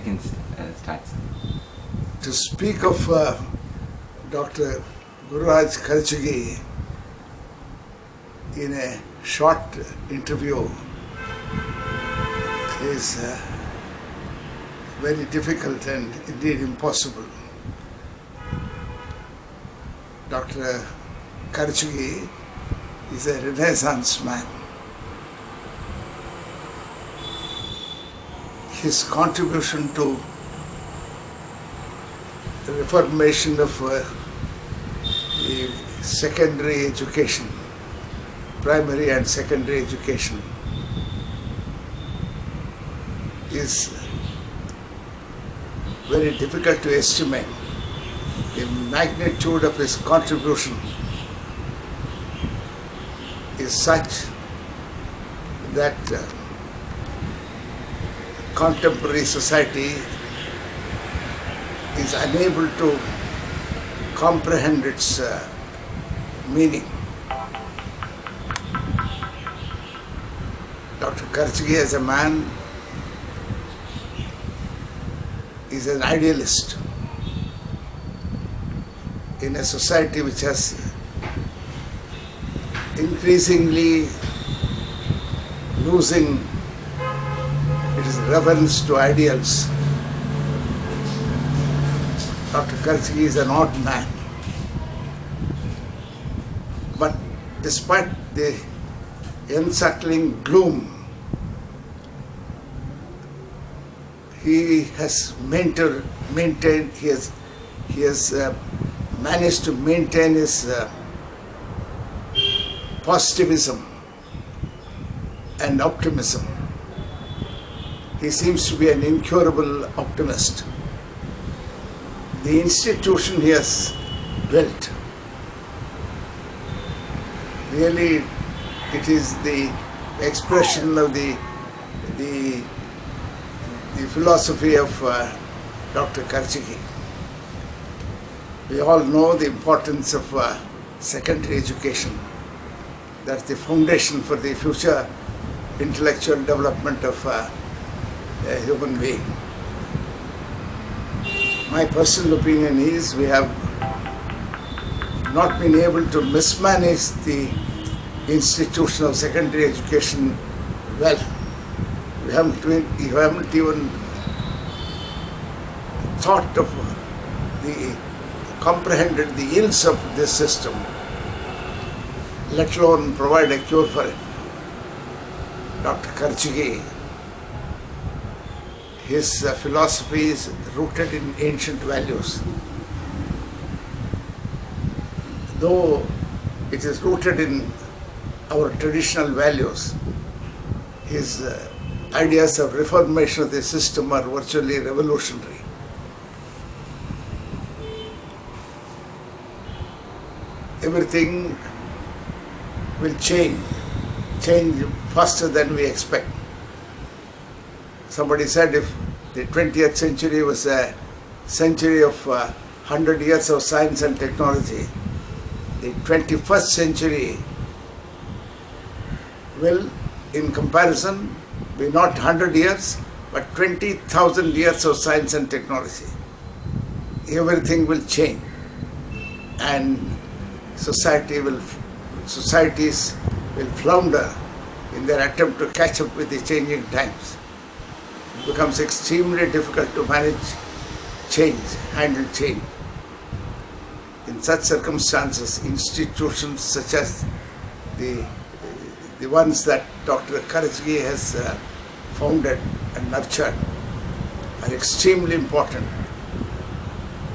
can start. To speak of Dr. Gururaj Karchagi in a short interview is very difficult and indeed impossible. Dr. Karchagi is a Renaissance man. His contribution to the reformation of the secondary education, primary and secondary education, is very difficult to estimate. The magnitude of his contribution is such that contemporary society is unable to comprehend its meaning. Dr. Karchagi as a man is an idealist in a society which has increasingly losing its reverence to ideals. Dr. Karchagi is an odd man. But despite the unsettling gloom, he has maintained, he has managed to maintain his positivism and optimism. He seems to be an incurable optimist. The institution he has built, really it is the expression of the philosophy of Dr. Karchagi. We all know the importance of secondary education. That's the foundation for the future intellectual development of a human being. My personal opinion is we have not been able to mismanage the institution of secondary education well. We haven't even thought of comprehended the ills of this system, let alone provide a cure for it. Dr. Karchagi, his philosophy is rooted in ancient values. Though it is rooted in our traditional values, his ideas of reformation of the system are virtually revolutionary. Everything will change faster than we expect. Somebody said if the 20th century was a century of 100 years of science and technology, the 21st century will, in comparison, be not 100 years, but 20,000 years of science and technology. Everything will change, and societies will flounder in their attempt to catch up with the changing times. It becomes extremely difficult to manage change, handle change. In such circumstances, institutions such as the ones that Dr. Karchagi has founded and nurtured are extremely important.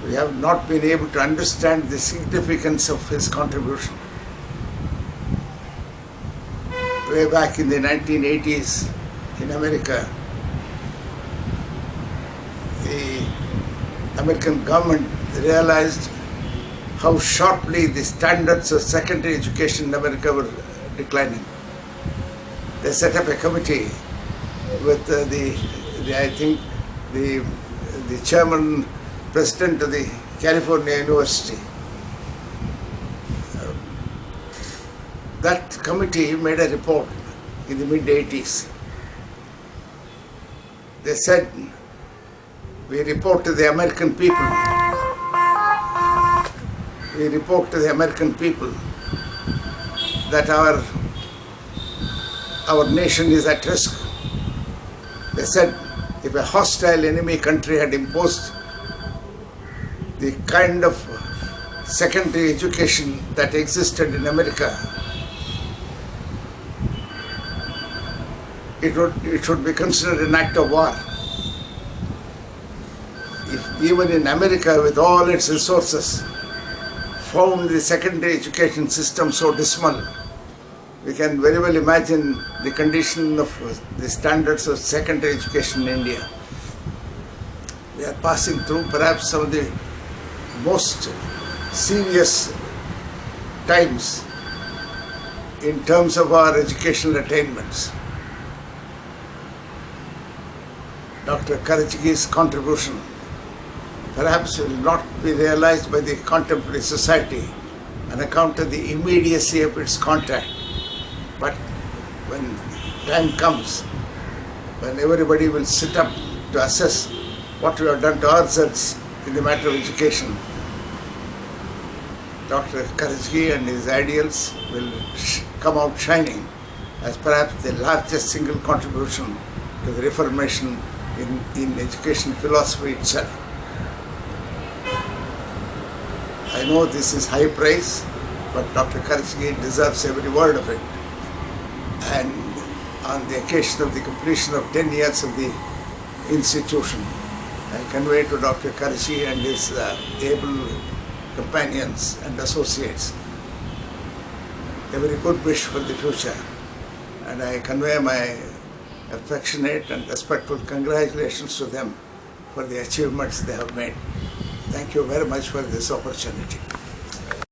We have not been able to understand the significance of his contribution. Way back in the 1980s in America, the American government realized how sharply the standards of secondary education in America were declining. They set up a committee with the chairman, president of the California University. That committee made a report in the mid-80s. They said we report to the American people, that our nation is at risk. They said if a hostile enemy country had imposed the kind of secondary education that existed in America, it should be considered an act of war. If even in America, with all its resources, found the secondary education system so dismal, we can very well imagine the condition of the standards of secondary education in India. We are passing through perhaps some of the most serious times in terms of our educational attainments. Dr. Karajgi's contribution perhaps will not be realized by the contemporary society on account of the immediacy of its contact. But when time comes, when everybody will sit up to assess what we have done to ourselves in the matter of education, Dr. Karajgi and his ideals will come out shining as perhaps the largest single contribution to the reformation in education philosophy itself. I know this is high praise, but Dr. Karajgi deserves every word of it. And on the occasion of the completion of 10 years of the institution, I convey to Dr. Karajgi and his able companions and associates a very good wish for the future. And I convey my affectionate and respectful congratulations to them for the achievements they have made. Thank you very much for this opportunity.